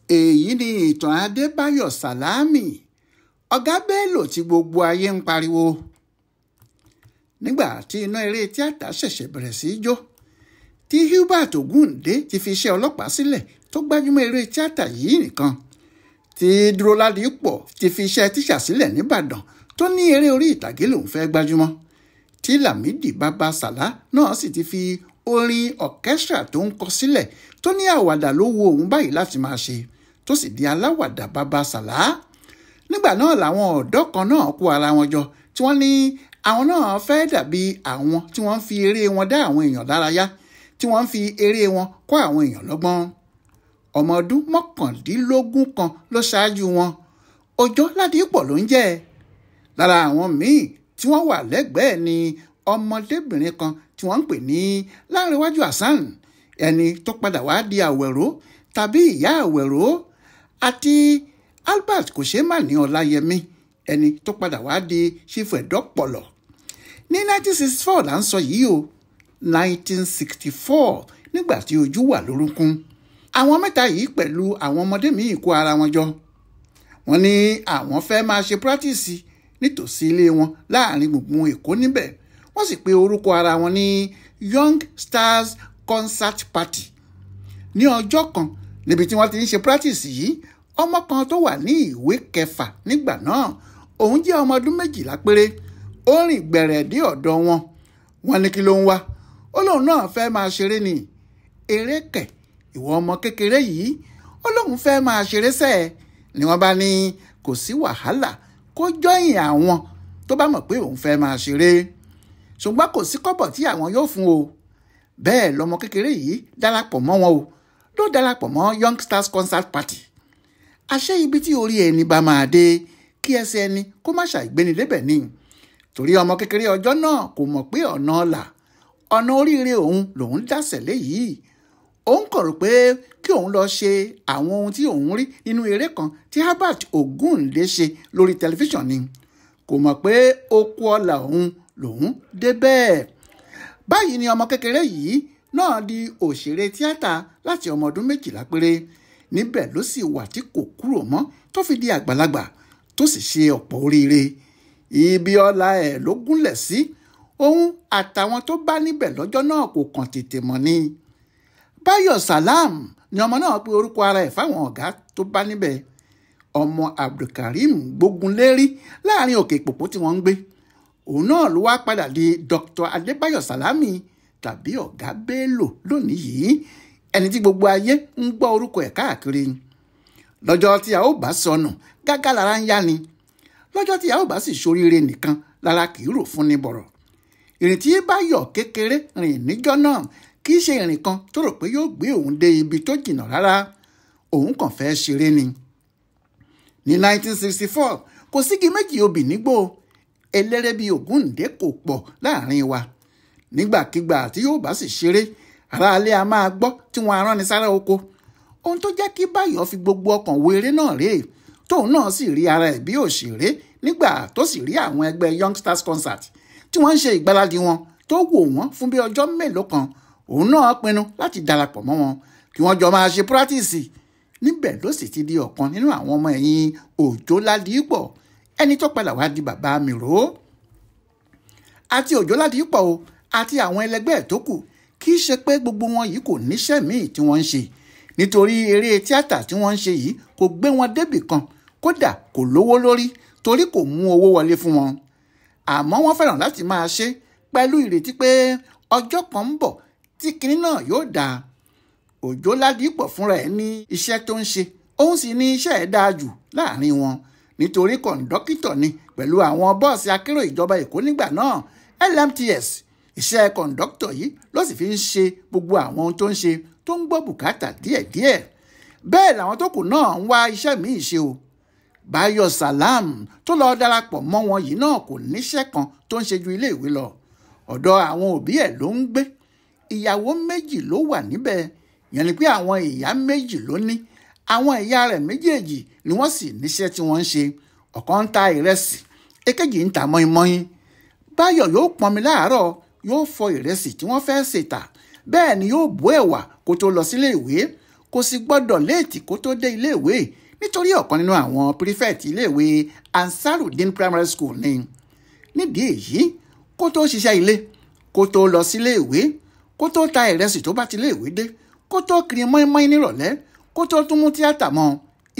èyí ni ìtàn Adébáyọ̀ Sàlámì, ọ̀gá Bello tí gbogbo ayé ń pariwo. Nígbà tí iná eré tíátà ṣẹ̀ṣẹ̀ bẹ̀rẹ̀ sí í jó, tí Hubert Ògúndé ti fi iṣẹ́ ọlọ́pàá sílẹ̀ tó gbájúmọ́ eré tíátà yìí nìkan, tí Dúróládìpọ̀ ti fi iṣẹ́ tíṣà sílẹ̀ nìbàdàn tó ní eré orí ìtàgé lòun fẹ́ gbájúmọ́, tí Lámìdí bàbá Sàlá náà sì ti fi orin ọ̀kẹ́sà tó ń kọ sílẹ̀ tó ní àwàdà ló wo òun báyìí láti máa ṣe, tó sì di aláwàdà bàbá Sàlá. Nígbà náà làwọn ọ̀dọ́ kan náà kó ara wọn jọ tí wọ́n ní àwọn náà fẹ́ dàbí àwọn tí wọ́n ń fi eré wọn dá àwọn èèyàn lárayá, tí wọ́n ń fi eré wọn kọ́ àwọn èèyàn lọ́gbọ́n. Ọmọ ọdún 19 kan ló ṣáájú wọn, Òjó Ládìpọ̀ ló ń jẹ́. Lára àwọn míì tí wọ́n wà lẹ́gbẹ̀ẹ́ ni ọmọdébìnrin kan tí wọ́n ń pè ní Lárewájú Hasan, ẹni tó padà wá di Àwẹ̀ró tàbí ìyá Àwẹ̀ró, àti Albert Kòṣeémání Ọláyẹmí, ẹni tó padà wá di Ṣífù Ẹ̀dọ́pọ̀lọ̀. Ní 1964 là ń sọ yìí o, 1964 nígbà tí ojú wà lórúnkún. Àwọn mẹ́ta yìí pẹ̀lú àwọn ọmọdé míì kó ara wọn jọ. Wọ́n ní àwọn fẹ́ máa ṣe pírátìsì nítòsí ilé wọn láàrin gbùngbùn Èkó níbẹ̀. Wọ́n sì pe orúkọ ara wọn ní Young Stars Concert Party. Ní ọjọ́ kan níbi tí wọ́n ti ń ṣe pírátìsì yìí, ọmọ kan tó wà ní ìwé kẹfà nígbà náà, òun jẹ́ ọmọ ọdún 12 péré, ó rìn gbẹ̀rẹ̀ dé ọ̀dọ̀ wọn. Wọ́n ní kí ló ń wá, ó lóun náà fẹ́ máa ṣeré ni. Eré kẹ̀, ìwọ ọmọ kékeré yìí, ó lóun fẹ́ máa ṣeré sẹ́ẹ̀. Ni wọ́n bá ní kò sí wàhálà, kó jọyìn àwọn tó bá mọ̀ pé òun fẹ́ máa ṣeré, ṣùgbọ́n kò sí kọ́bọ̀ tí àwọn yóò fún o. Bẹ́ẹ̀ lọmọ kékeré yìí darapọ̀ mọ́ wọn o, ló darapọ̀ mọ́ Young Stars Concert Party. Àṣé ibi tí orí ẹni bá máa dé, kí ẹsẹ̀ ẹni kó má ṣàìgbéni débẹ̀ ni. Torí ọmọ kékeré ọjọ́ náà kò mọ̀ pé ọ̀nà ọ̀la, ọ̀nà oríire òun lòun dásẹ̀ léyìí. Òun kàn rò pé kí òun lọ ṣe àwọn ohun tí òun rí nínú eré kan tí Hubert Ògúndé ṣe lórí tẹlifíṣàn ni. Kò mọ̀ pé okú ọ̀la òun lòun dé bẹ́ẹ̀. Báyìí ni ọmọ kékeré yìí náà di òṣèré tíátà láti ọmọ ọdún 12 péré. Níbẹ̀ ló sì wà tí kò kúrò mọ́ tó fi di àgbàlagbà, tó sì ṣe ọ̀pọ̀ oríire. Ibi ọlá ẹ̀ ló gúnlẹ̀ sí, òun àtàwọn tó bá níbẹ̀ lọ́jọ́ náà kò kàn tètè mọ̀ ni. Báyọ̀ Sàlám ni ọmọ náà pe orúkọ ara ẹ̀ fáwọn ọ̀gá tó bá níbẹ̀. Ọmọ Abdulkareem Gbógunlérí láàrin Òkè Ìpòpó tí wọ́n ń gbé. Òun náà ló wá padà di Dr. Adébáyọ̀ Sàlámì tàbí ọ̀gá Bello lónìí yìí, ẹni tí gbogbo ayé ń gbọ́ orúkọ ẹ̀ káàkiri. Lọ́jọ́ tí a ó bá sọnù, gágá lára ń yá ni. Lọ́jọ́ tí a ó bá sì ṣoríire nìkan lára kì í rò fún ni bọ̀rọ̀. Ìrìn tí Báyọ̀ kékeré rìn níjọ́ náà kì í ṣe ìrìn kan tó rò pé yóò gbé òun dé ibi tó jìnnà rárá. Òun kàn fẹ́ ṣeré ni. Ní 1964 kò sígi méjì obì nígbò. Eléré bíi Ògúndé kò pọ̀ láàrin wa. Nígbàkigbà tí yóò bá sì ṣeré, aráalé a máa gbọ́ tí wọ́n á rán ni sára oko. Ohun tó jẹ́ kí Báyọ̀ fi gbogbo ọkàn wo eré náà rèé, tóun náà sì rí ara ẹ̀ bí òṣèré nígbà tó sì rí àwọn ẹgbẹ́ Young Stars Concert tí wọ́n ń ṣe ìgbáradì wọn tó wò wọ́n fún bí ọjọ́ mélòó kan. Òun náà pinnu láti darapọ̀ mọ́ wọn kí wọ́n jọ máa ṣe pírátìsì. Níbẹ̀ ló sì ti di ọ̀kan nínú àwọn ọmọ ẹ̀yìn Òjó Ládìpọ̀, ẹni tó padà wá di bàbá Mìró. Àti Òjó Ládìpọ̀ o àti àwọn ẹlẹgbẹ́ ẹ̀ tó kù, kì í ṣe pé gbogbo wọn yìí kò níṣẹ́ míì tí wọ́n ń ṣe, nítorí eré tíátà tí wọ́n ń ṣe yìí kò gbé wọn débì kan, kódà kò lówó lórí torí kò mú owó wọlé fún wọn. Àmọ́ wọ́n fẹ́ràn láti máa ṣe pẹ̀lú ìrètí pé ọjọ́ kan ń bọ̀ tí kinní náà yóò dáa. Òjó Ládìpọ̀ fúnra ẹ̀ ní iṣẹ́ tó ń ṣe, òun sì ní iṣẹ́ ẹ̀ dáa jù láàrin wọn, nítorí kọ̀ǹdọ́kítọ̀ ni pẹ̀lú àwọn bọ́ọ̀sì akérò ìjọba Èkó nígbà náà, LMTS. Iṣẹ́ kọ̀ǹdọ́kítọ̀ yìí ló sì fi ń ṣe gbogbo àwọn ohun tó ń ṣe tó ń gbọ́ bùkátà díẹ̀díẹ̀. Bẹ́ẹ̀ làwọn tó kù náà ń wá iṣẹ́ míì ṣe o. Báyọ̀ Sàlám tó lọ darapọ̀ mọ́ wọn yìí náà kò níṣẹ́ kan tó ń ṣe ju ilé ìwé lọ. Ọ̀dọ̀ àwọn òbí ẹ̀ ló ń gbé. Ìyàwó 2 ló wà níbẹ̀, ìyẹn ni pé àwọn ìyá 2 ló ní. Àwọn ìyá rẹ̀ méjèèjì ni wọ́n sì níṣẹ́ tí wọ́n ń ṣe. Ọ̀kan ń ta ìrẹsì, èkejì ń ta mọ́ínmọ́ín. Báyọ̀ yóò pọnmi láàárọ̀, yóò fọ ìrẹsì tí wọ́n fẹ́ sè tà, bẹ́ẹ̀ ni yóò bó ẹ̀wà kó tó lọ sílé ìwé. kò sì gbọ́dọ̀ léètì kó tó dé iléèwé nítorí ọ̀kan nínú àwọn pírífẹ̀tì iléèwé Ansarudeen Primary School ni. nídìí èyí kó tó ṣiṣẹ́ ilé, kó tó lọ síléèwé, kó tó ta ìrẹsì tó bá ti léèwé dé, kó tó kiri mọ́ínmọ́ín nírọ̀lẹ́, kó tó tún mú tíátà mọ́,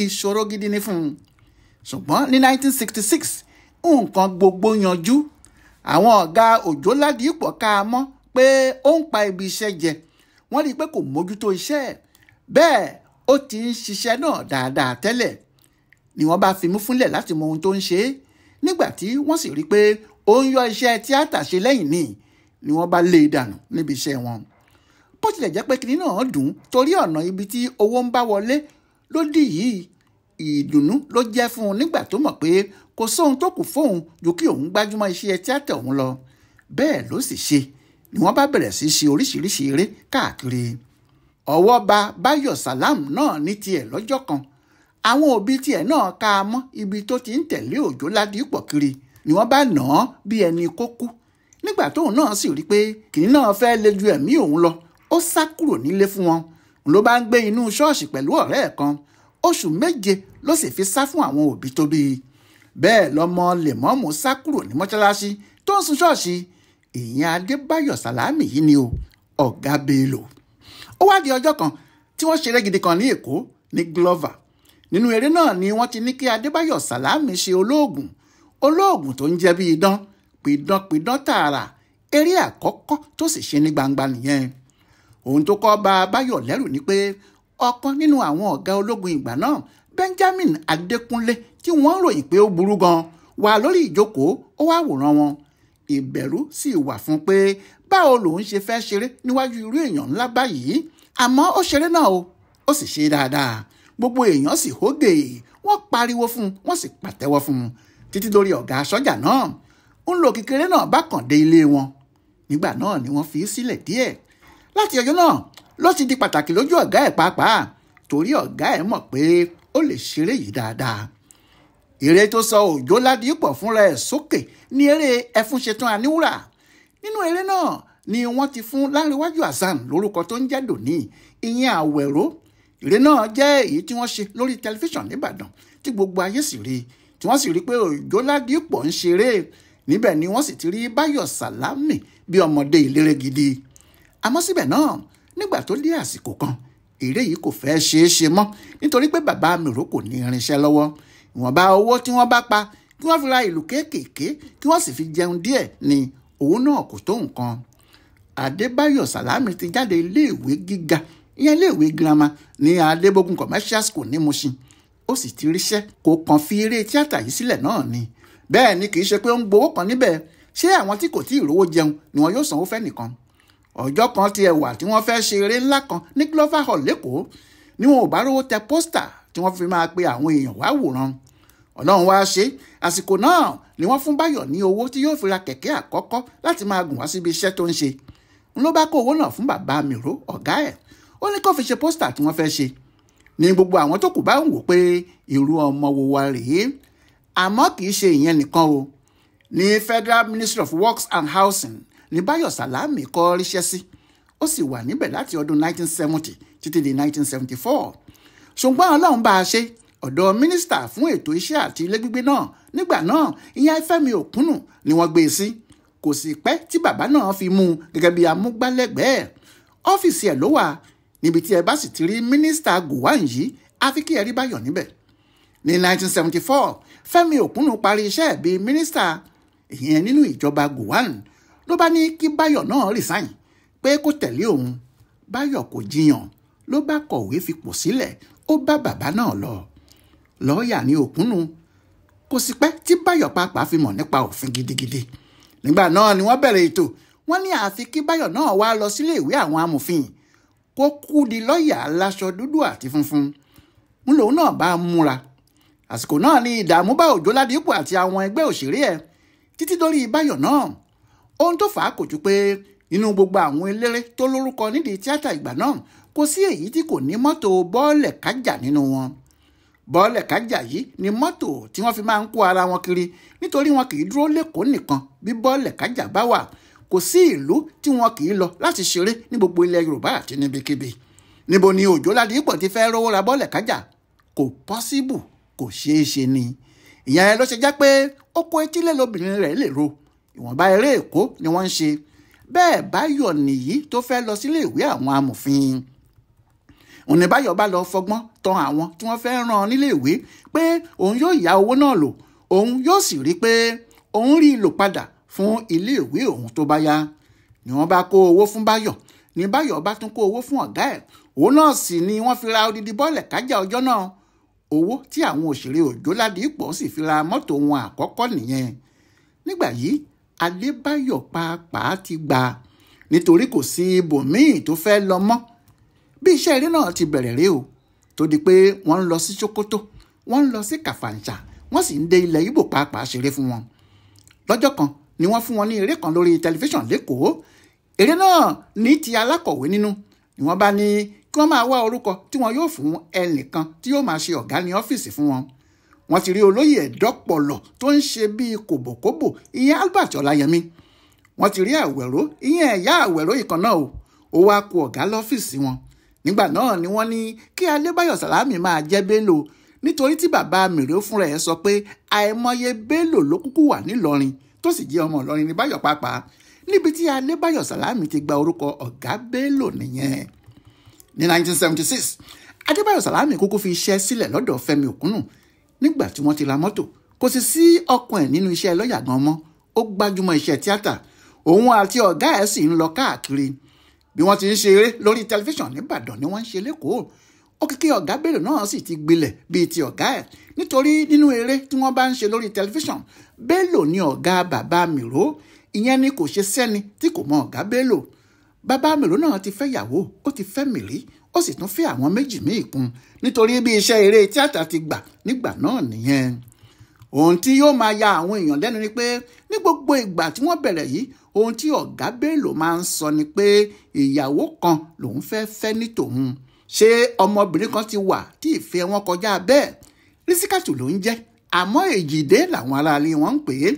ìṣòro gidi ni fún un. ṣùgbọ́n ní 1966 nǹkan gbogbo yanjú. àwọn ọ̀gá Òjóládìípọ̀ ká a mọ́ pé ó ń pa ibi iṣẹ́ jẹ. wọ́n rí i pé kò mójútó iṣẹ́, bẹ́ẹ̀ ó ti ń ṣiṣẹ́ náà dáadáa tẹ́lẹ̀. ni wọ́n bá fi mú fúnlẹ̀ láti mọ ohun tó ń ṣe é. nígbà tí wọ́n sì rí i pé ó ń yọ iṣẹ́ tíátà ṣe lẹ́yìn ni wọ́n bá lé e dànù níbi iṣẹ́ wọn. bó tilẹ̀ jẹ́ pé kinní náà dùn torí ọ̀nà ibi tí owó ń bá wọlé lódì yìí, ìdùnnú ló jẹ́ fún un nígbà tó mọ̀ pé kò sóhun tó kù fóun ju kí òun gbájúmọ́ iṣẹ́ tíátà òun lọ. bẹ́ẹ̀ ló sì ṣe ni wọ́n bá bẹ̀rẹ̀ sí ṣe oríṣiríṣi eré káàkiri. ọwọ́ ba Báyọ̀ Sàlámù náà ní tiẹ̀ lọ́jọ́ kan. àwọn òbí tiẹ̀ náà ká a mọ́ ibi tó ti ń tẹ̀lé Òjóládìípọ̀ kiri ni wọ́n bá nà án bí ẹni kó kú. nígbà tóun náà sì rí i pé kìnìún náà fẹ́ lé ju ẹ̀mí òun lọ, ó sá kúrò nílé fún wọn. ló bá ń gbé inú ṣọ́ọ̀ṣì pẹ̀lú ọ̀rẹ́ ẹ̀ kan. oṣù 7 ló sì fi sá fún àwọn òbí tó bí i. bẹ́ẹ̀ lọmọ Lèmọ́mù sá kúrò ní mọ́ṣáláṣí tó ń sun ṣọ́ọ̀ṣì. ìyẹn Adébáyọ̀ Sàlámì yìí ni ọ̀gá Bello. ó wá di ọjọ́ kan tí wọ́n ṣeré gidi kan ní Èkó ní Glover. nínú eré náà ni wọ́n ti ní kí Adébáyọ̀ Sàlámì ṣe olóògùn tó ń jẹ́ bí idán, pidán tààrà. eré àkọ́kọ́ tó sì ṣe ní gbangba nìyẹn. ohun tó kọ́ bà Báyọ̀ lẹ́rù ni pé ọ̀kan nínú àwọn ọ̀gá ológun ìgbà náà, Benjamin Adékúnlé, tí wọ́n ròyìn pé ó burú gan, wà lórí ìjókòó ó wá wòran wọn. ìbẹ̀rù sì wà fún pé báwo lòun ṣe fẹ́ ṣeré níwájú irú èèyàn ńlá báyìí. àmọ́ ó ṣeré náà ó sì ṣe dáadáa. gbogbo èèyàn sì hógè, wọ́n pariwo fún un, wọ́n sì pàtẹ́wọ́ fún un títí lórí ọ̀gá sọ́jà náà. ń lo kékeré náà bá kàn dé ilé wọn. nígbà náà ni wọ́n fi í sílẹ̀ díẹ̀. láti ọjọ́ náà ló ti di pàtàkì lójú ọ̀gá ẹ̀ pàápàá torí ọ̀gá ẹ̀ mọ̀ pé ó lè ṣeré yìí dáadáa. eré tó sọ Òjóládìípọ̀ fúnra ẹ̀ sókè ní eré Ẹfúnṣetán Aníwúrà. nínú eré náà ni wọ́n ti fún Lárewájú Hasan lórúkọ tó ń jẹ́ dòní, ìyẹn Àwẹ̀ró. eré náà jẹ́ èyí tí wọ́n ṣe lórí tẹlifíṣàn nìbàdàn tí gbogbo ayé sì rí, tí wọ́n sì rí pé Òjóládìípọ̀ ń ṣeré. níbẹ̀ ni wọ́n sì ti rí Báyọ̀ Sàlámì bí ọmọdé ìlérè gidi. àmọ́ síbẹ̀ náà nígbà tó dé àsìkò kan, eré yìí kò fẹ́ ṣeé ṣe mọ́ nítorí pé bàbá Mèrò kò ní irinṣẹ́ lọ́wọ́. ìwọ̀nba owó tí wọ́n bá pa kí wọ́n fi ra ìlú kéékèèké kí wọ́n sì fi jẹun díẹ̀ ni owó náà kò tó nǹkan. Adébáyọ̀ Sàlámì ti jáde iléèwé gíga, ìyẹn iléèwé girama ní Adébógun Commercial School ní Mushin. ó sì ti ríṣẹ́, kò kàn fi eré tíátà yìí sílẹ̀ náà ni. bẹ́ẹ̀ ni kì í ṣe pé ó ń gbowó kan níbẹ̀. ṣé àwọn tí kò tí ì rówó jẹun ni wọn yóò sanwó fẹ́ nìkan? ọjọ́ kan ti ẹ̀wà tí wọ́n fẹ́ ṣe eré ńlá kan ní Glover Hall lẹ́kọ̀ọ́ ni wọn ò bá rówó tẹ pósítà tí wọ́n fi máa pe àwọn èèyàn wá wòran. Ọlọ́run wá ṣe, àsìkò náà ni wọ́n fún Báyọ̀ ní owó tí yóò fi ra kẹ̀kẹ́ àkọ́kọ́ láti máa gùn wá síbi iṣẹ́ tó ń ṣe. n ló bá kó owó náà fún bàbá Mèrò ọ̀gá ẹ̀, ó ní kó fi ṣe pósítà tí wọ́n fẹ́ ṣe. ní gbogbo àwọn tó kù bá ń wò pé irú ọmọ wo wa rèé. àmọ́ kì í ṣe ìyẹn nìkan o. ní Federal Ministry of Works and Housing ní Báyọ̀ Sàlámì kọ́ ríṣẹ́ sí. ó sì wà níbẹ̀ láti ọdún 1970 títí di 1974. ṣùgbọ́n Ọlọ́run bá a ṣe, ọ̀dọ̀ mínísítà fún ètò iṣẹ́ àti ilé gbígbé náà nígbà náà, ìyẹn Fẹ́mi Òkúnnù, ni wọ́n gbé e sí. kò sì pẹ́ tí bàbá náà fi mú un gẹ́gẹ́ bí amúgbálẹ́gbẹ̀ẹ́. ọ́fíìsì ẹ̀ ló wà. níbi tí ẹ bá sì ti rí mínísítà Gowon yìí, àfi kí ẹ rí Báyọ̀ níbẹ̀. ní 1974 Fẹ́mi Òkúnnù parí iṣẹ́ ẹ̀ bíi mínísítà, ìyẹn nínú ìjọba Gowon. ló bá ní kí Báyọ̀ náà resign pé kó tẹ̀lé òun. Báyọ̀ kò jiyàn, ló bá kọ̀wé fipò sílẹ̀, ó bá bàbá náà lọ. lọ́ọ̀yà ní Òkúnnù. kò sì pẹ́ tí Báyọ̀ pàápàá fi mọ̀ nípa òfin gidigidi. nígbà náà ni wọ́n bẹ̀rẹ̀ ètò. wọ́n ní àfi kí Báyọ̀ náà wá lọ sílé ìwé àwọn amòfin kó kú di lọ́ọ̀yà aláṣọ dúdú àti funfun. ń lòun náà bá múra. àsìkò náà ni ìdààmú bá Òjóládìípọ̀ àti àwọn ẹgbẹ́ òṣèré ẹ̀ títí dórí Báyọ̀ náà. ohun tó fà á kò ju pé nínú gbogbo àwọn eléré tó lórúkọ nídìí tíátà ìgbà náà, kò sí èyí tí kò ní mọ́tò bọ́ọ̀lẹ̀ kájà nínú wọn. bọ́ọ̀lẹ̀ kájà yìí ni mọ́tò tí wọ́n fi máa ń kó ara wọn kiri nítorí wọn kì í dúró lẹ́kọ̀ọ́ nìkan. bí bọ́ọ̀lẹ̀ kájà bá wà, kò sí ìlú tí wọn kì í lọ láti ṣeré ní gbogbo ilẹ̀ Yorùbá àti níbikíbi. níbo ni Òjó Ládìípọ̀ ti fẹ́ rówó ra bọ́ọ̀lẹ̀ kájà? Kò pọ́síbù, kò ṣeé ṣe ni. ìyẹn ló ṣe jẹ́ pé oko etílé lobìnrin rẹ̀ lè ro, ìwọ̀nba eré èkó ni wọ́n ń ṣe. bẹ́ẹ̀ Báyọ̀ nìyí tó fẹ́ lọ sílé ìwé àwọn amòfin. òun ni Báyọ̀ bá lọ fọgbọ́n tán àwọn tí wọ́n fẹ́ rán nílé ìwé pé òun yóò yá owó náà lò, òun yóò sì rí pé òun rí i lò padà fún ilé ìwé òun tó bá yá. ni wọ́n bá kó owó fún Báyọ̀, ni Báyọ̀ bá tún kó owó fún ọ̀gá ẹ̀. òun náà sì ni wọ́n fi ra odidi bọ́ọ̀lẹ̀ kájà ọjọ́ náà. owó tí àwọn òṣèré Òjó Ládìípọ̀ sì fi ra mọ́tò wọn àkọ́kọ́ nìyẹn. nígbà yìí Adébáyọ̀ pàápàá ti gbà, nítorí kò sí ibòmíì tó fẹ́ lọ mọ́. bí iṣẹ́ eré náà ti bẹ̀rẹ̀ rèé o, tó di pé wọ́n ń lọ sí Sókótó, wọ́n ń lọ sí Kàfàǹṣà, wọ́n sì ń dé ilẹ̀ Ìgbò pàápàá ṣeré fún wọn. lọ́jọ́ kan ni wọ́n fún wọn ní eré kan lórí tẹlifíṣàn lẹ́kọ̀ọ́. eré náà ní ti alákọ̀wé nínú, ni wọ́n bá ní kí wọ́n máa wá orúkọ tí wọ́n yóò fún ẹnìkan tí yóò máa ṣe ọ̀gá ní ọ́fíìsì fún wọn. wọ́n ti rí olóyè Ẹ̀dọ́pọ̀lọ̀ tó ń ṣe bíi kòbòkòbò, ìyẹn Albert Ọláyẹmí. wọ́n ti rí Àwẹ̀ró, ìyẹn ẹ̀yà Àwẹ̀ró ìkan náà o, ó wá kó ọ̀gá lọ́fíìsì wọn. nígbà náà ni wọ́n ní kí Adébáyọ̀ Sàlámì máa jẹ́ Bello, nítorí tí bàbá Mèrè fúnra ẹ̀ sọ pé àìmọye Bello ló kúkú wà nílọrin tó sì jẹ́ ọmọ Ìlọrin ní Báyọ̀ pàápàá. níbi tí Adébáyọ̀ Sàlámì ti gba orúkọ ọ̀gá Bello nìyẹn. ní 1976 Adébáyọ̀ Sàlámì kúkú fi iṣẹ́ sílẹ̀ lọ́dọ̀ Fẹ́mi Òkúnnù. nígbà tí wọ́n ti ra mọ́tò, kò sì sí ọkàn ẹ̀ nínú iṣẹ́ lọ́ọ̀yà gan mọ́. ó gbájúmọ́ iṣẹ́ tíátà, òun àti ọ̀gá ẹ̀ sì ń lọ káàkiri. bí wọ́n ti ń ṣe eré lórí tẹlifíṣàn nìbàdàn ni wọ́n ń ṣe lẹ́kọ̀ọ́. òkìkí ọ̀gá Bello náà sì ti gbilẹ̀ bíi ti ọ̀gá ẹ̀, nítorí nínú eré tí wọ́n bá ń ṣe lórí tẹlifíṣàn, Bello ni ọ̀gá bàbá Mèrò. ìyẹn ni kò ṣe sẹ́ni tí kò mọ ọ̀gá Bello. bàbá Mèrò náà ti fẹ́ yàwó, ó ti fẹ́ Mèrí, ó sì tún fẹ́ àwọn méjì míì kún, nítorí bí iṣẹ́ eré tíátà ti gbà nígbà náà nìyẹn. ohun tí yóò máa ya àwọn èèyàn lẹ́nu ni pé ní gbogbo ìgbà tí wọ́n bẹ̀rẹ̀ yìí, ohun tí ọ̀gá Bello máa ń sọ ni pé ìyàwó kan lòun fẹ́ ní tòun. ṣé ọmọbìnrin kan ti wà tí ìfẹ́ wọn kọjá bẹ́ẹ̀? Rísíkàtù ló ń jẹ́, àmọ́ Èjìdé làwọn aráalé wọn ń pè é.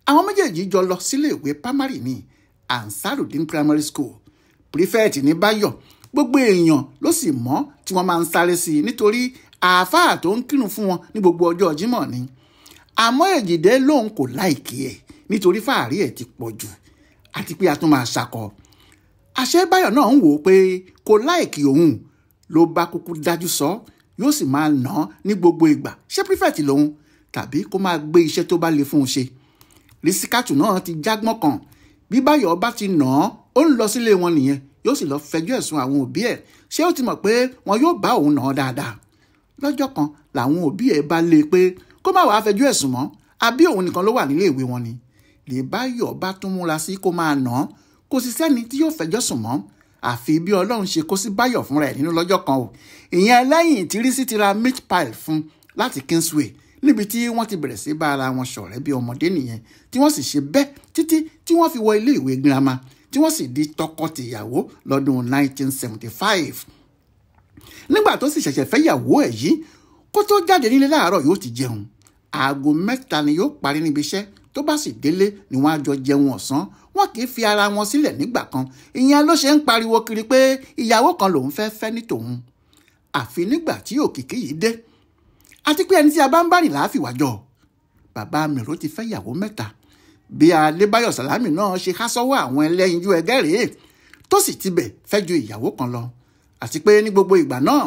àwọn méjèèjì jọ lọ sílé ìwé primary ní Ansarudeen Primary School. Prefect ní Báyọ̀, gbogbo èèyàn ló sì mọ̀ tí wọ́n máa ń sáré sí i, nítorí àáfàá tó ń kírun fún wọn ní gbogbo ọjọ́ Jímọ̀ ni. àmọ́ Èjìdé lòun kò láìkí ẹ̀, nítorí fàárí ẹ̀ ti pọ̀ jù, àti pé a tún máa ṣakọ. àṣẹ Báyọ̀ náà ń wò ó pé kò láìkí òun, ló bá kúkú dájú sọ, yóò sì máa nà án ní gbogbo ìgbà. ṣé prefect lòun, tàbí kó máa gbé iṣẹ́ tó bá le fún un ṣe? Rísíkàtù náà ti jágbọ́n kan, bí Báyọ̀ bá ti nà án, ó ń lọ sílé wọn nìyẹn, yóò sì lọ fẹjọ́ ẹ̀sùn àwọn òbí ẹ̀. ṣé ó ti mọ̀ pé wọn yóò bá òun nà án dáadáa? lọ́jọ́ kan làwọn òbí ẹ̀ bá lé e pé kó má wàá fẹjọ́ ẹ̀sùn mọ́, àbí òun nìkan ló wà nílé ìwé wọn ni. lè Báyọ̀ bá tún múra sí kó máa nà án, kò sì sẹ́ni tí yóò fẹjọ́ sùn mọ́, àfi bí Ọlọ́run ṣe kó sí Báyọ̀ fúnra ẹ̀ nínú lọ́jọ́ kan o. ìyẹn lẹ́yìn tí Rísí ti ra meat pie fún láti Kingsway, níbi tí wọ́n ti bẹ̀rẹ̀ sí bá ara wọn ṣọ̀rẹ́ bí ọmọdé nìyẹn, tí wọ́n sì ṣe bẹ́ẹ̀ títí tí wọ́n fi wọ ilé ìwé girama, tí wọ́n sì di tọkọ-tìyàwó lọ́dún 1975. nígbà tó sì ṣẹ̀ṣẹ̀ fẹ́ yàwó ẹ̀ yìí, kó tó jáde nílé láàárọ̀ yóò ti jẹun. aago 3 ni yóò parí níbi iṣẹ́, tó bá sì délé ni wọ́n á jọ jẹun ọ̀sán. wọn kì í fi ara wọn sílẹ̀ nígbà kan. ìyẹn ló ṣe ń pariwo kiri pé ìyàwó kan lòun fẹ́ ní tòun. àfi nígbà tí òkìkí yìí dé, àti pé ẹni tí a bá ń bá rìn láàfìwájọ. bàbá Mèrò ti fẹ́ yàwó 3. bí Adébáyọ̀ Sàlámì náà ṣe há sọ́wọ́ àwọn ẹlẹ́yinjú ẹgẹ́ rèé, tó sì tibẹ̀ fẹ́ ju ìyàwó kan lọ. àti pé ní gbogbo ìgbà náà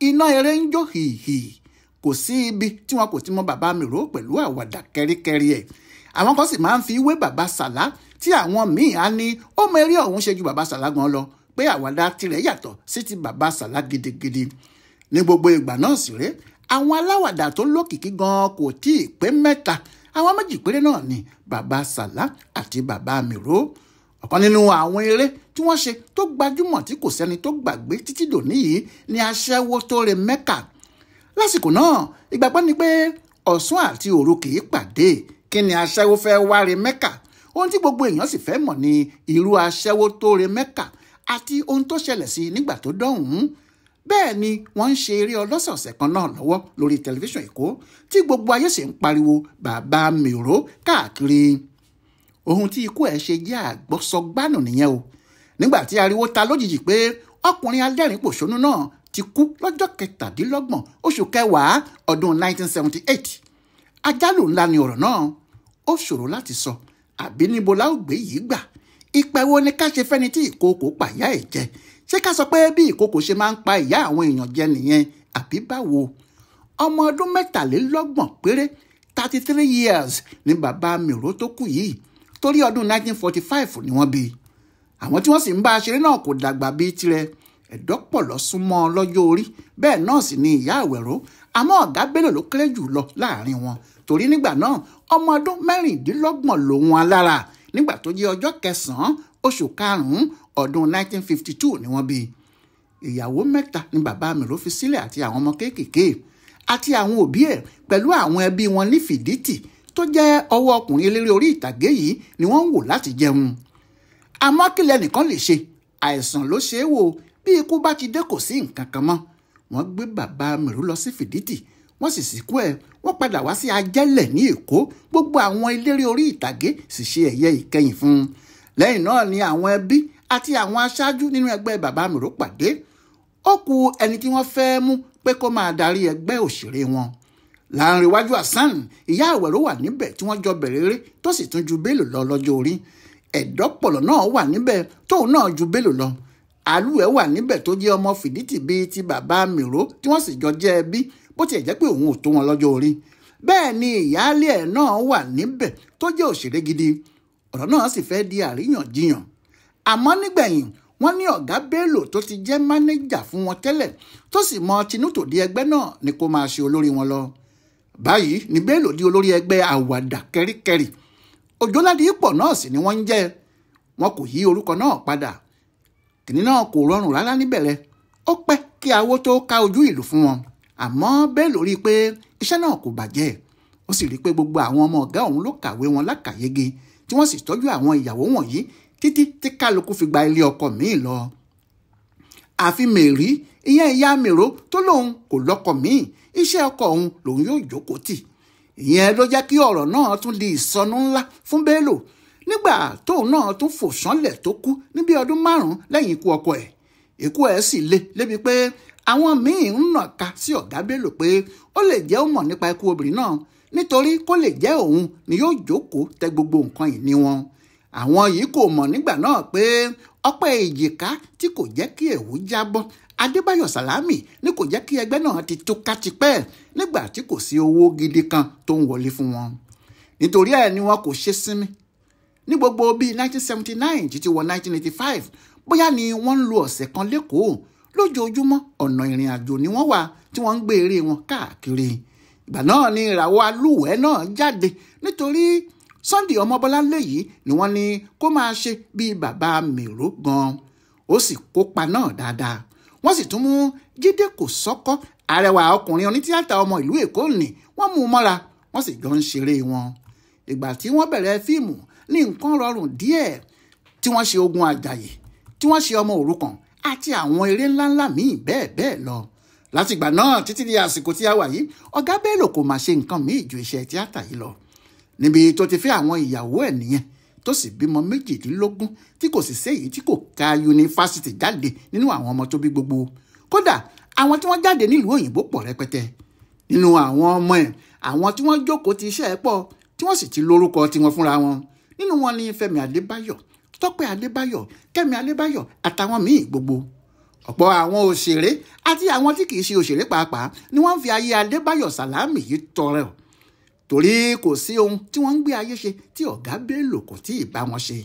iná eré ń jó hìhì, kò sí ibi tí wọn kò ti mọ bàbá Mèrò pẹ̀lú àwàdà kẹ́ríkẹ́rí ẹ̀. àwọn kan sì máa ń fi wé bàbá Sàlá, tí àwọn míì á ní ó mọ eré ọ̀hún ṣe ju bàbá Sàlá gan lọ, pé àwàdà tirẹ̀ yàtọ̀ sí ti bàbá Sàlá gidigidi. ní gbogbo ìgbà náà sì rèé, àwọn aláwàdà tó lókìkí gan kò tí ì pé 3. àwọn méjì péré náà ni bàbá Sàlá àti bàbá Mèrò. ọ̀kan nínú àwọn eré tí wọ́n ṣe tó gbajúmọ̀ tí kò sẹ́ni tó gbàgbé títí dòní yìí ni Aṣẹ́wó tó re Mẹ́kà. lásìkò náà ìgbàgbọ́ ni pé ọ̀sán àti òru kì í pàdé. kí ni aṣẹ́wó fẹ́ wá re Mẹ́kà? ohun tí gbogbo èèyàn sì fẹ́ mọ̀ ni irú aṣẹ́wó tó re Mẹ́kà àti ohun tó ṣẹlẹ̀ sí nígbà tó dọ̀hún. bẹ́ẹ̀ ni wọ́n ń ṣe eré ọlọ́sọ̀ọ̀sẹ̀ kan náà lọ́wọ́ lórí tẹlifíṣàn Èkó, tí gbogbo ayé sì ń pariwo bàbá Mèrò káàkiri. ohun tí ikú ẹ̀ ṣe jẹ́ àgbọ́sọgbánù nìyẹn o. nígbà tí ariwo ta lójijì pé ọkùnrin adẹ́rìn-pòṣónú náà ti kú lọ́jọ́ 27 oṣù kẹwàá ọdún 1978. àjálù ńlá ni ọ̀rọ̀ náà, ó ṣòro láti sọ àbí níbo la ó gbé yìí gbà. ìpẹ́ wo ni ká ṣe fẹ́ni tí ìkookò pa ìyá ẹ̀ jẹ? ṣé ká sọ pé bí ìkookò ṣe máa ń pa ìyá àwọn èèyàn jẹ nìyẹn àbí báwo? ọmọ ọdún 23 péré 33 years ni bàbá Mìró tó kú yìí, torí ọdún 1945 ni wọ́n bí. àwọn tí wọ́n sì ń bá a ṣeré náà kò dàgbà bíi tirẹ̀, ẹ̀dọ́pọ̀lọ́ súnmọ́ lọ́jọ́ orí, bẹ́ẹ̀ náà sì ni ìyá Àwẹ̀ró, àmọ́ ọ̀gá Bello ló kéré jù lọ láàrin wọn, torí nígbà náà ọmọ ọdún 26 lòun alára nígbà tó jẹ́ ọjọ́ 9 oṣù karùn-ún ọdún 1952 ni wọ́n bí. ìyàwó 3 ni bàbá Mìró fi sílẹ̀ àti àwọn ọmọ kéékèèké àti àwọn òbí ẹ̀ pẹ̀lú àwọn ẹbí wọn ní Fìdítì tó jẹ́ ọwọ́ ọkùnrin eléré orí ìtàgé yìí ni wọ́n ń wò láti jẹun. àmọ́ kílẹ̀ nìkan lè ṣe, àìsàn ló ṣe é wò, bí ikú bá ti dé kò sí nǹkan kan mọ́. wọ́n gbé bàbá Mìró lọ sí Fìdítì, wọ́n sì sìnkú ẹ̀, wọ́n padà wá sí Ajẹ́lẹ̀ ní Èkó, gbogbo àwọn eléré orí ìtàgé sì ṣe ẹ̀yẹ ìkẹyìn fún un. lẹ́yìn náà ni àwọn ẹbí àti àwọn aṣáájú nínú ẹgbẹ́ bàbá Mìró pàdé. ó kù ẹni tí wọ́n fẹ́ mú pé kó máa darí ẹgbẹ́ òṣèré wọn. Láńrewájú Hasan, ìyá Àwẹ̀ró wà níbẹ̀ tí wọ́n jọ bẹ̀rẹ̀ eré tó sì tún ju Bello lọ lọ́jọ́ orí. ẹ̀dọ́pọ̀lọ́ náà wà níbẹ̀ tóun náà ju Bello lọ. Àlùwẹ̀ wà níbẹ̀ tó jẹ́ ọmọ Fìdítì bíi ti bàbá Mìró tí wọ́n sì jọ jẹ́ ẹbí bó tiẹ̀ jẹ́ pé òun ò tó wọn lọ́jọ́ orí. bẹ́ẹ̀ ni ìyáálé ẹ̀ náà wà níbẹ̀ tó jẹ́ òṣèré gidi. ọ̀rọ̀ náà sì fẹ́ di àríyànjiyàn. àmọ́ nígbẹ̀yìn wọ́n ní ọ̀gá Bello tó ti jẹ́ mánéjà fún wọn tẹ́lẹ̀ tó sì mọ tinútòdí ẹgbẹ́ náà ni kó máa ṣe olórí wọn lọ. báyìí ni Bello di olórí ẹgbẹ́ àwàdà kẹ́ríkẹ́rì. Òjóládìípọ̀ náà sì ni wọ́n ń jẹ́. wọn kò yí orúkọ náà padà. kìnní náà kò rọrùn rárá níbẹ̀rẹ̀, ó pẹ́ kí awó tó ká ojú ìlú fún wọn. àmọ́ Bello rí i pé iṣẹ́ náà kò bàjẹ́. ó sì rí i pé gbogbo àwọn ọmọ ọ̀gá òun ló kàwé wọn lákàyége tí wọ́n sì tọ́jú àwọn ìyàwó wọ̀nyí títí tí kálukú fi gba ilé ọkọ míì lọ. àfi Mèrí, ìyẹn ìyá Mìró tó lóun kò lọ́kọ míì, iṣẹ́ ọkọ òun lòun yóò jókòó tì. ìyẹn ló jẹ́ kí ọ̀rọ̀ náà tún di ìsọnù ńlá fún Bello nígbà tóun náà tún fò ṣánlẹ̀ tó kú ní bí ọdún 5 lẹ́yìn ikú ọkọ ẹ̀. ikú ẹ̀ sì le lébi pé àwọn míì ń nàka sí ọ̀gá Bello pé ó lè jẹ́ ó mọ̀ nípa ikú obìnrin náà nítorí kó lè jẹ́ òun ni yóò jókòó tẹ gbogbo nǹkan ìní wọn. àwọn yìí kò mọ̀ nígbà náà pé ọpẹ́ èjìká tí kò jẹ́ kí ẹ̀wù jábọ́ Adébáyọ̀ Sàlámì ní kò jẹ́ kí ẹgbẹ́ náà ti túká tipẹ́ nígbà tí kò sí owó gidi kan tó ń wọlé fún wọn. nítorí ẹ̀ ni wọn kò ṣe sinmi. ní gbogbo bíi 1979 títí wọ 1985 bóyá ni wọ́n ń lo ọ̀sẹ̀ kan lẹ́kọ̀ọ́ lójoojúmọ́. ọ̀nà ìrìn àjò ni wọ́n wà tí wọ́n ń gbé eré wọn káàkiri. ìgbà náà ni ìràwọ̀ Alúwẹ̀ náà jáde nítorí Sunday Ọmọbọ́láńlé yìí ni wọ́n ní kó máa ṣe bíi bàbá Mìró gan. ó sì kópa náà dáadáa. wọ́n sì tún mú Jídé Kòsọ́kọ́, arẹwà ọkùnrin onítìátà ọmọ ìlú Èkó nì, wọ́n mú un mọ́ra, wọ́n sì jọ ń ṣeré wọn. ìgbà tí wọ́n bẹ̀rẹ̀ fíìmù ní nǹkan rọrùn díẹ̀, tí wọ́n ṣe Ogun Àjàyè, tí wọ́n ṣe Ọmọ Òrukàn àti àwọn eré ńláńlá míì bẹ́ẹ̀ bẹ́ẹ̀ lọ. látìgbà náà títí di àsìkò tí a wà yìí, ọ̀gá Bello kò máa ṣe nǹkan míì ju iṣẹ́ tíátà yìí lọ. níbi tó ti fẹ́ àwọn ìyàwó ẹ̀ nìyẹn tó sì bímọ 18 tí kò sì séyìí tí kò ka yunifásitì jáde nínú àwọn ọmọ tó bí gbogbo. kódà àwọn tí wọ́n jáde nílùú òyìnbó pọ̀ rẹpẹtẹ. nínú àwọn ọmọ ẹ̀, àwọn tí wọ́n jókòó ti iṣẹ́ ẹ̀ pọ̀ tí wọ́n sì ti lórúkọ tiwọn fúnra wọn. nínú wọn ni Fẹ́mi Adébáyọ̀, Tọ́pẹ́ Adébáyọ̀, Kẹ́mi Adébáyọ̀ àtàwọn míì gbogbo. ọ̀pọ̀ àwọn òṣèré àti àwọn tí kìí ṣe òṣèré pàápàá ni wọ́n ń fi ayé Adébáyọ̀ Sàlámì yìí tọrẹ ọ̀, torí kò sí ohun tí wọ́n ń gbé ayé ṣe tí ọ̀gá Bello kò tí ì bá wọn ṣe.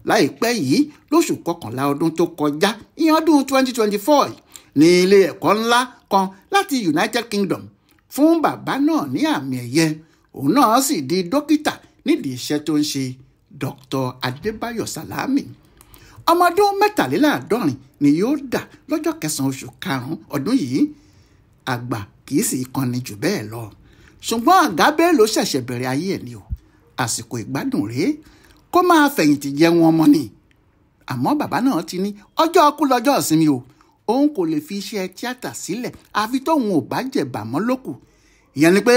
láìpẹ́ yìí lóṣù kọkànlá ọdún tó kọjá, ìyẹn ọdún 2024, ní ilé ẹ̀kọ́ ńlá kan láti United Kingdom fún bàbá náà ní àmì ẹ̀yẹ. òun náà sì di dókítà nídìí iṣẹ́ tó ń ṣe, Dr. Adébáyọ̀ Sàlámì. ọmọ ọdún 73 ni yóò dà lọ́jọ́ 9 oṣù karùn-ún ọdún yìí. àgbà kì í sì kànnì jù bẹ́ẹ̀ lọ. ṣùgbọ́n ọ̀gá Bello ṣẹ̀ṣẹ̀ bẹ̀rẹ̀ ayé ẹ̀ ni o. àsìkò ìgbádùn rèé, kó máa fẹ̀yìntì jẹun ọmọ ni. àmọ́ bàbá náà ti ní ọjọ́ ọkú lọ́jọ́ ìsinmi o. òun kò lè fi iṣẹ́ tíátà sílẹ̀ àfi tóun ò bá jẹ̀bà mọ́ lókù. ìyẹn ni pé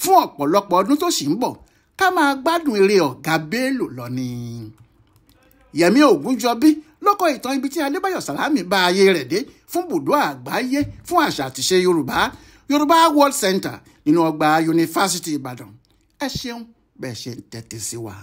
fún ọ̀pọ̀lọpọ̀ ọdún tó sì ń bọ̀ ká máa gbádùn eré ọ̀gá Bello lọ ni. Yẹmí Ògúnjọbí ló kọ ìtàn ibi tí Adébáyọ̀ Sàlámì bá ayé rẹ̀ dé fún bùdó àgbáyé fún àṣà àtìṣe Yorùbá World Center nínú ọgbà Yunifásítì Ìbàdàn. Ẹ ṣeun bẹ́ẹ̀ ṣe ń tẹ́tí sí wa.